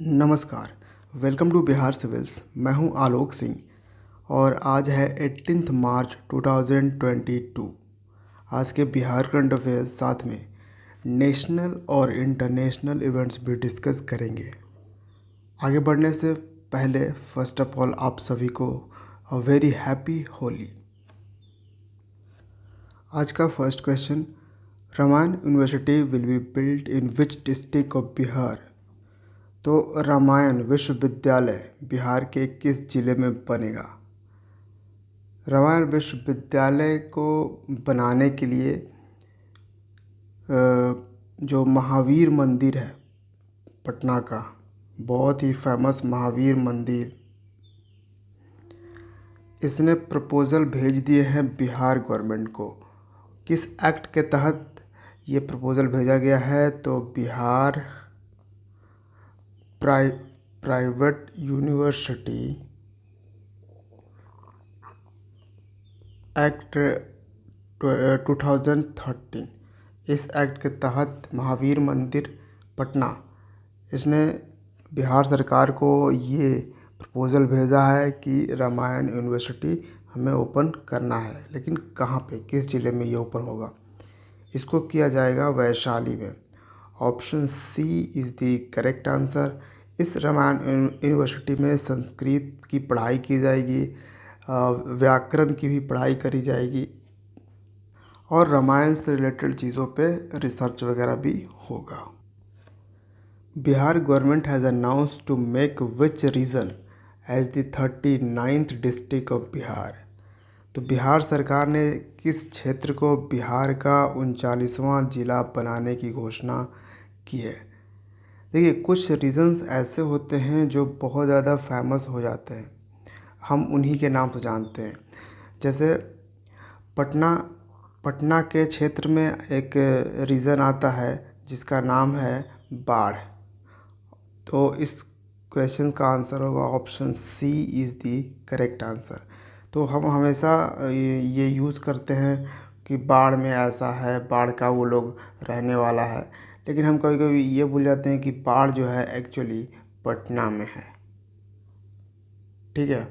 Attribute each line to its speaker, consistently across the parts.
Speaker 1: नमस्कार। Welcome to Bihar civils. मैं हूं आलोक सिंह और आज है 18 मार्च 2022। आज के बिहार करंट अफेयर्स साथ में नेशनल और इंटरनेशनल इवेंट्स भी डिस्कस करेंगे। आगे बढ़ने से पहले फर्स्ट ऑफ ऑल आप सभी को अ वेरी हैप्पी होली। आज का first question, Ramayan university will be built in which district of Bihar. तो रामायण विश्वविद्यालय बिहार के किस जिले में बनेगा। रामायण विश्वविद्यालय को बनाने के लिए जो महावीर मंदिर है पटना का, बहुत ही फेमस महावीर मंदिर, इसने प्रपोज़ल भेज दिए हैं बिहार गवर्नमेंट को। किस एक्ट के तहत ये प्रपोज़ल भेजा गया है? तो बिहार प्राइवेट यूनिवर्सिटी एक्ट 2013, इस एक्ट के तहत महावीर मंदिर पटना, इसने बिहार सरकार को ये प्रपोज़ल भेजा है कि रामायण यूनिवर्सिटी हमें ओपन करना है, लेकिन कहाँ पे, किस ज़िले में ये ओपन होगा। इसको किया जाएगा वैशाली में। Option C is the correct answer. इस रामायण यूनिवर्सिटी में संस्कृत की पढ़ाई की जाएगी, व्याकरण की भी पढ़ाई करी जाएगी और रामायण से रिलेटेड चीज़ों पे रिसर्च वगैरह भी होगा। Bihar government has announced to make which region as the 39th district of Bihar. तो बिहार सरकार ने किस क्षेत्र को बिहार का 39वां जिला बनाने की घोषणा की है। देखिए, कुछ रीजन्स ऐसे होते हैं जो बहुत ज़्यादा फेमस हो जाते हैं, हम उन्हीं के नाम से जानते हैं। जैसे पटना के क्षेत्र में एक रीजन आता है जिसका नाम है बाढ़। तो इस क्वेश्चन का आंसर होगा option C is the correct answer. तो हम हमेशा ये यूज़ करते हैं कि बाढ़ में ऐसा है, बाढ़ का वो लोग रहने वाला है, लेकिन हम कभी कभी ये भूल जाते हैं कि बाढ़ जो है एक्चुअली पटना में है। ठीक है,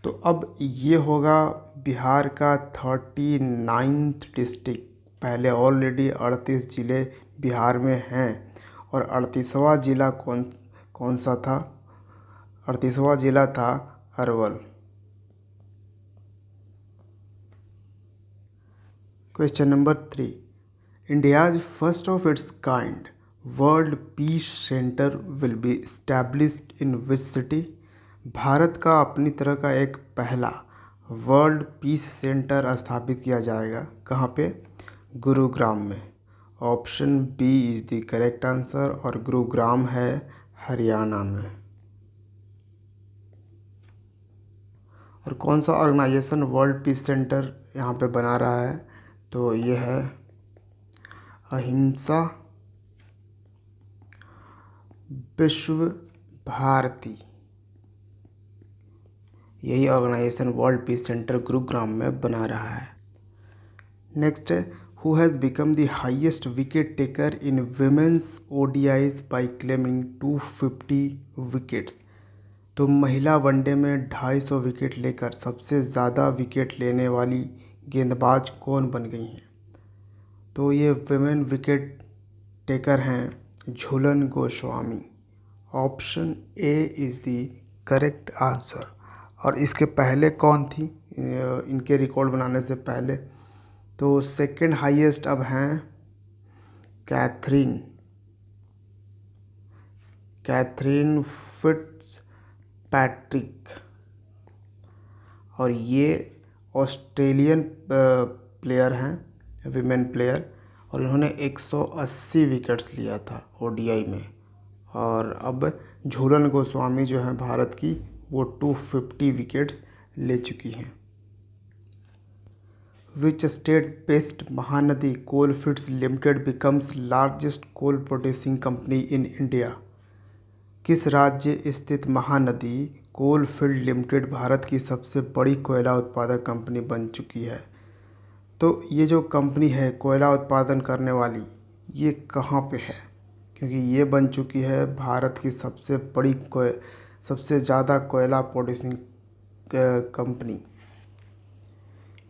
Speaker 1: तो अब ये होगा बिहार का 39th डिस्ट्रिक्ट। पहले ऑलरेडी 38 ज़िले बिहार में हैं और 38वां ज़िला कौन सा था? 38वां ज़िला था Arwal. Question number 3, India's first of its kind world peace centre will be established in which city. Bharat का अपनी तरह का एक पहला वर्ल्ड पीस सेंटर स्थापित किया जाएगा, कहाँ पे? गुरुग्राम में। Option B is the correct answer और गुरुग्राम है हरियाणा में। और कौन सा ऑर्गेनाइजेशन वर्ल्ड पीस सेंटर यहाँ पे बना रहा है? तो ये है अहिंसा विश्व भारती। यही organisation world peace centre Gurugram में बना रहा है। नेक्स्ट है, who has become the highest wicket taker in women's ODIs by claiming 250 wickets. तो महिला वनडे में 250 विकेट लेकर सबसे ज़्यादा विकेट लेने वाली गेंदबाज कौन बन गई हैं? तो ये विमेन विकेट टेकर हैं Jhulan Goswami. Option A is the correct answer. और इसके पहले कौन थी इनके रिकॉर्ड बनाने से पहले? तो सेकंड हाईएस्ट अब हैं कैथरीन फिट्ज पैट्रिक, और ये ऑस्ट्रेलियन प्लेयर हैं, विमेन प्लेयर, और इन्होंने 180 विकेट्स लिया था ओडीआई में। और अब झूलन गोस्वामी जो हैं भारत की, वो 250 विकेट्स ले चुकी हैं। Which state based Mahanadi coalfields limited becomes largest coal producing company in India. किस राज्य स्थित महानदी कोलफील्ड लिमिटेड भारत की सबसे बड़ी कोयला उत्पादक कंपनी बन चुकी है? तो ये जो कंपनी है कोयला उत्पादन करने वाली, ये कहाँ पे है? क्योंकि ये बन चुकी है भारत की सबसे ज़्यादा कोयला प्रोड्यूसिंग कंपनी।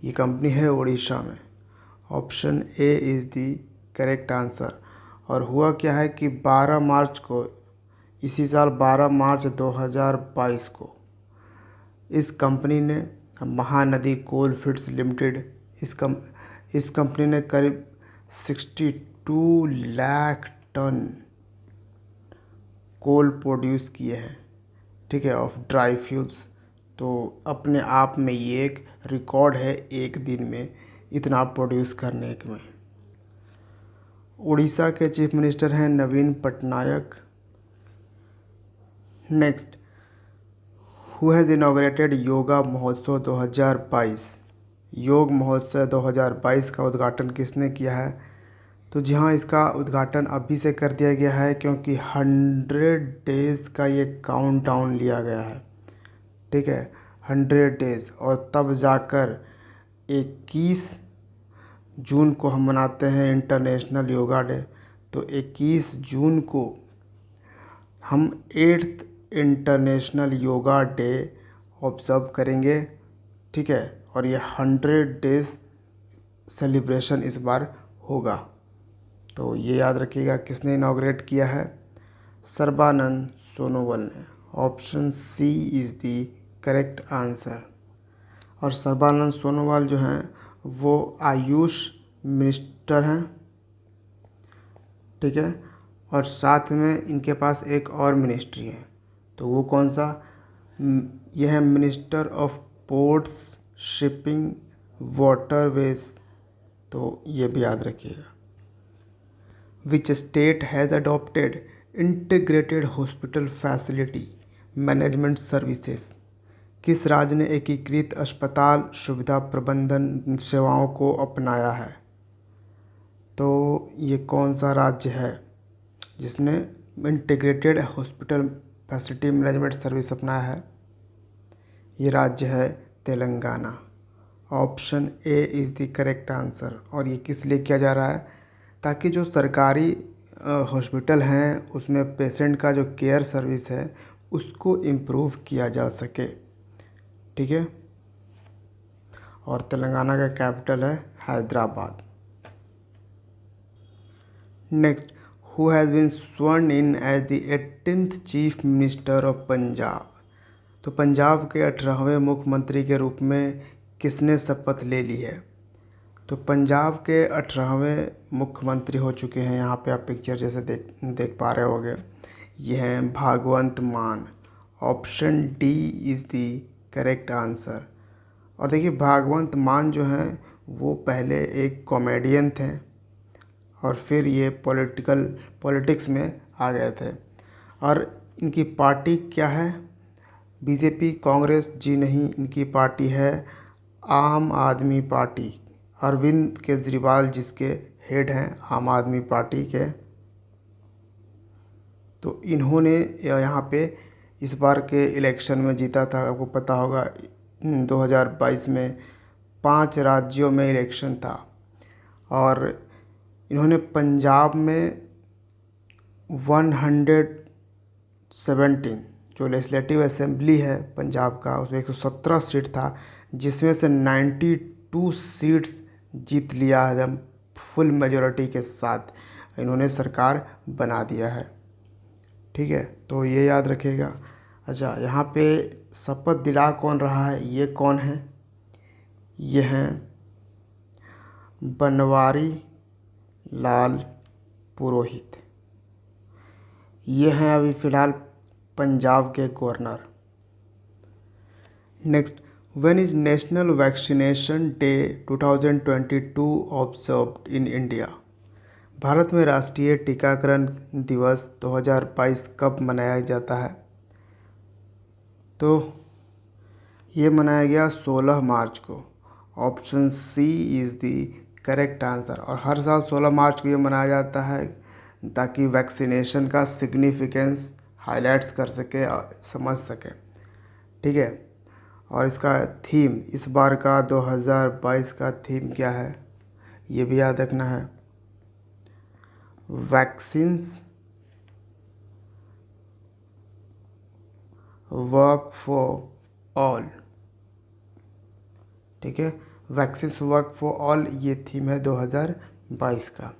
Speaker 1: ये कंपनी है उड़ीसा में। Option A is the correct answer. और हुआ क्या है कि 12 मार्च को, इसी साल 12 मार्च 2022 को इस कंपनी ने, महानदी कोल फील्ड्स लिमिटेड, इस कंपनी ने करीब 62 लाख टन कोल प्रोड्यूस किए हैं, ठीक है, ऑफ ड्राई फ्यूल्स। तो अपने आप में ये एक रिकॉर्ड है एक दिन में इतना प्रोड्यूस करने में। उड़ीसा के चीफ मिनिस्टर हैं Naveen Patnaik. Next, who has inaugurated yoga Mahotsav 2022? योग महोत्सव 2022 का उद्घाटन किसने किया है? तो जी हाँ, इसका उद्घाटन अभी से कर दिया गया है क्योंकि 100 डेज़ का ये काउंटडाउन लिया गया है, ठीक है, 100 डेज़। और तब जाकर 21 जून को हम मनाते हैं इंटरनेशनल योगा डे। तो 21 जून को हम 8th international yoga day observe करेंगे, ठीक है। और ये 100 डेज़ सेलिब्रेशन इस बार होगा। तो ये याद रखिएगा किसने इनॉग्रेट किया है? सर्बानंद सोनोवाल ने। Option C is the correct answer. और सर्बानंद सोनोवाल जो हैं वो आयुष मिनिस्टर हैं, ठीक है। और साथ में इनके पास एक और मिनिस्ट्री है, तो वो कौन सा? यह है minister of ports, shipping, waterways. तो ये भी याद रखिएगा। Which state has adopted integrated hospital facility management services? किस राज्य ने एकीकृत अस्पताल सुविधा प्रबंधन सेवाओं को अपनाया है? तो ये कौन सा राज्य है जिसने integrated hospital facility management service अपनाया है? ये राज्य है Telangana. Option A is the correct answer. और ये किस लिए किया जा रहा है? ताकि जो सरकारी हॉस्पिटल हैं उसमें पेशेंट का जो केयर सर्विस है उसको इम्प्रूव किया जा सके, ठीक है। और तेलंगाना का कैपिटल है Hyderabad. Next, who has been sworn in as the 18th chief minister of Punjab? तो पंजाब के 18वें मुख्यमंत्री के रूप में किसने शपथ ले ली है? तो पंजाब के 18वें मुख्यमंत्री हो चुके हैं, यहाँ पे आप पिक्चर जैसे देख पा रहे होंगे, ये हैं भगवंत मान। Option D is the correct answer. और देखिए भगवंत मान जो हैं वो पहले एक कॉमेडियन थे और फिर ये पॉलिटिक्स में आ गए थे। और इनकी पार्टी क्या है? बीजेपी, कांग्रेस? जी नहीं, इनकी पार्टी है आम आदमी पार्टी। अरविंद केजरीवाल जिसके हेड हैं आम आदमी पार्टी के। तो इन्होंने यहाँ पे इस बार के इलेक्शन में जीता था। आपको पता होगा 2022 में 5 राज्यों में इलेक्शन था और इन्होंने पंजाब में 117 जो लेजिस्लेटिव असेंबली है पंजाब का, उसमें 117 सीट था, जिसमें से 92 सीट्स जीत लिया एकदम फुल मेजॉरिटी के साथ इन्होंने सरकार बना दिया है, ठीक है। तो ये याद रखिएगा। अच्छा, यहाँ पे शपथ दिला कौन रहा है? ये कौन है? ये हैं बनवारी लाल पुरोहित। ये हैं अभी फ़िलहाल पंजाब के governor. Next, when is national vaccination day 2022 observed in India? Bharat में राष्ट्रीय टीकाकरण दिवस 2022 कब मनाया जाता है? तो ये मनाया गया 16 मार्च को। Option C is the correct answer. और हर साल 16 मार्च को ये मनाया जाता है ताकि वैक्सीनेशन का सिग्निफिकेंस हाईलाइट्स कर सके, समझ सके, ठीक है। और इसका थीम इस बार का 2022 का थीम क्या है? ये भी याद रखना है। Vaccines work for all. ठीक है, वैक्सीन्स वर्क फॉर ऑल ये थीम है 2022 का।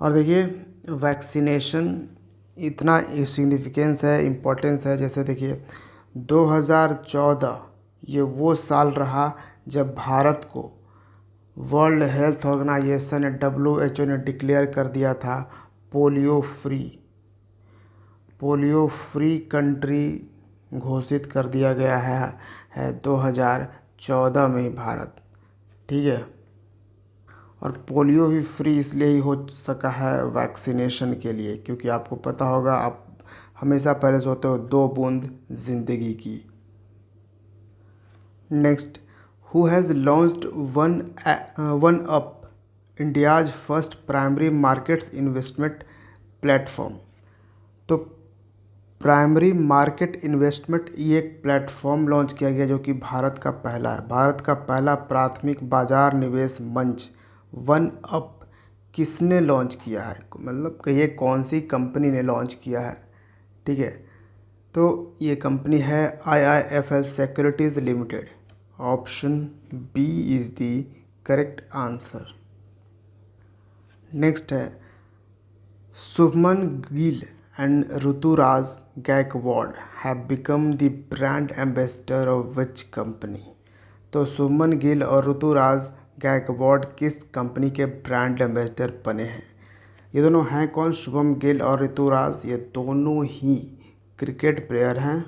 Speaker 1: और देखिए वैक्सीनेशन इतना सिग्निफिकेंस है, इम्पोर्टेंस है। जैसे देखिए 2014 ये वो साल रहा जब भारत को वर्ल्ड हेल्थ ऑर्गेनाइजेशन WHO ने डिक्लेयर कर दिया था पोलियो फ्री कंट्री घोषित कर दिया गया है 2014 में भारत। ठीक है, और पोलियो भी फ्री इसलिए ही हो सका है वैक्सीनेशन के लिए, क्योंकि आपको पता होगा आप हमेशा पहले सोते हो 2 बूंद ज़िंदगी की। Next, who has launched one up India's first primary markets investment platform. तो प्राइमरी मार्केट इन्वेस्टमेंट ये एक प्लेटफॉर्म लॉन्च किया गया जो कि भारत का पहला प्राथमिक बाजार निवेश मंच वन अप किसने लॉन्च किया है, मतलब कि ये कौन सी कंपनी ने लॉन्च किया है। ठीक है, तो ये कंपनी है IIFL securities limited. Option B is the correct answer. Next है Shubman Gill and Ruturaj Gaikwad have become the brand ambassador of which company। तो शुभमन गिल और ऋतुराज गायकवाड किस कंपनी के ब्रांड एम्बेसडर बने हैं? ये दोनों हैं कौन? शुभम गिल और ऋतुराज, ये दोनों ही क्रिकेट प्लेयर हैं।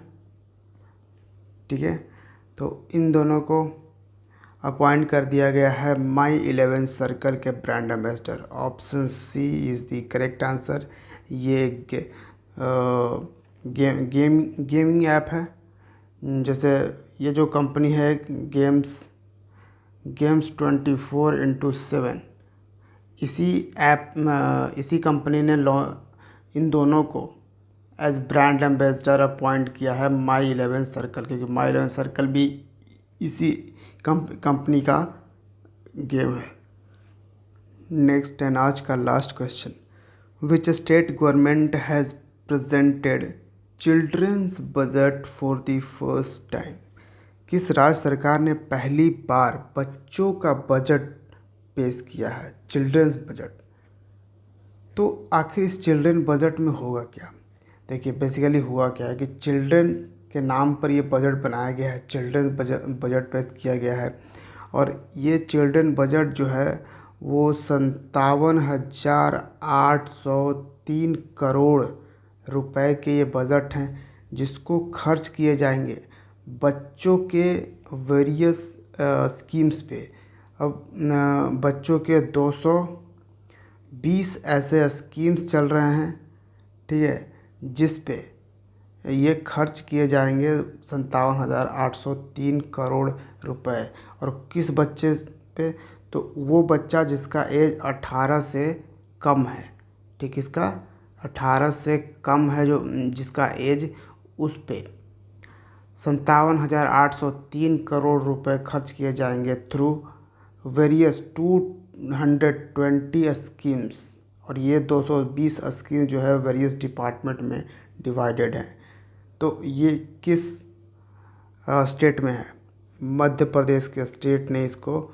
Speaker 1: ठीक है, तो इन दोनों को अपॉइंट कर दिया गया है माई 11 सर्कल के brand ambassador. Option C is the correct answer. ये गेमिंग ऐप है। जैसे ये जो कंपनी है गेम्स 24/7, इसी कंपनी ने इन दोनों को एज ब्रांड एम्बेसडर अपॉइंट किया है माई 11 सर्कल, क्योंकि माई 11 सर्कल भी इसी कंपनी का गेम है। नेक्स्ट एंड आज का last question, which state government has presented children's budget for the first time. किस राज्य सरकार ने पहली बार बच्चों का बजट पेश किया है, चिल्ड्रंस बजट। तो आखिर इस चिल्ड्रन बजट में होगा क्या? देखिए बेसिकली हुआ क्या है कि चिल्ड्रन के नाम पर ये बजट बनाया गया है, चिल्ड्रन बजट पेश किया गया है। और ये चिल्ड्रन बजट जो है वो 57,803 करोड़ रुपए के ये बजट हैं, जिसको खर्च किए जाएंगे बच्चों के वेरियस स्कीम्स पे। अब बच्चों के 220 ऐसे स्कीम्स चल रहे हैं। ठीक है, जिस पे ये खर्च किए जाएंगे 57,803 करोड़ रुपए। और किस बच्चे पे? तो वो बच्चा जिसका एज 18 से कम है। ठीक, इसका 18 से कम है जो जिसका एज, उस पे 57,803 करोड़ रुपए खर्च किए जाएंगे थ्रू वेरियस 220 स्कीम्स। और ये 220 स्कीम जो है वेरियस डिपार्टमेंट में डिवाइडेड है। तो ये किस स्टेट में है? मध्य प्रदेश के स्टेट ने इसको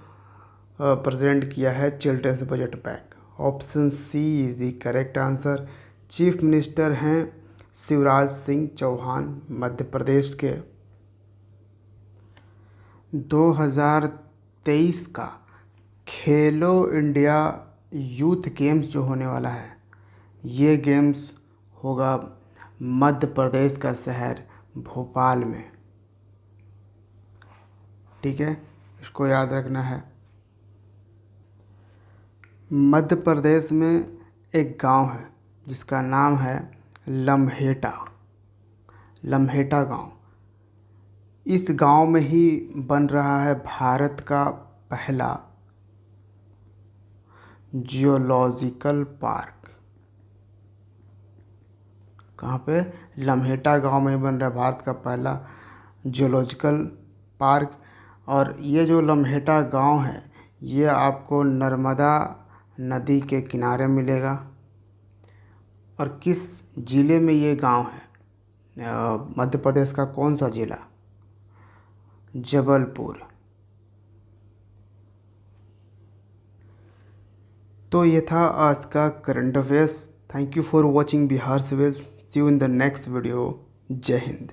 Speaker 1: प्रेजेंट किया है children's budget bank. Option C is the correct answer. Chief minister हैं शिवराज सिंह चौहान मध्य प्रदेश के। 2023 का खेलो इंडिया यूथ गेम्स जो होने वाला है, ये गेम्स होगा मध्य प्रदेश का शहर भोपाल में। ठीक है, इसको याद रखना है। मध्य प्रदेश में एक गांव है जिसका नाम है लम्हेटा गांव। इस गांव में ही बन रहा है भारत का पहला जियोलॉजिकल पार्क। कहाँ पे? लम्हेटा गांव में ही बन रहा है भारत का पहला जियोलॉजिकल पार्क। और ये जो लम्हेटा गांव है ये आपको नर्मदा नदी के किनारे मिलेगा। और किस ज़िले में ये गांव है? मध्य प्रदेश का कौन सा जिला? जबलपुर। तो ये था आज का current affairs. Thank you for watching Bihar civil. See you in the next video. जय हिंद।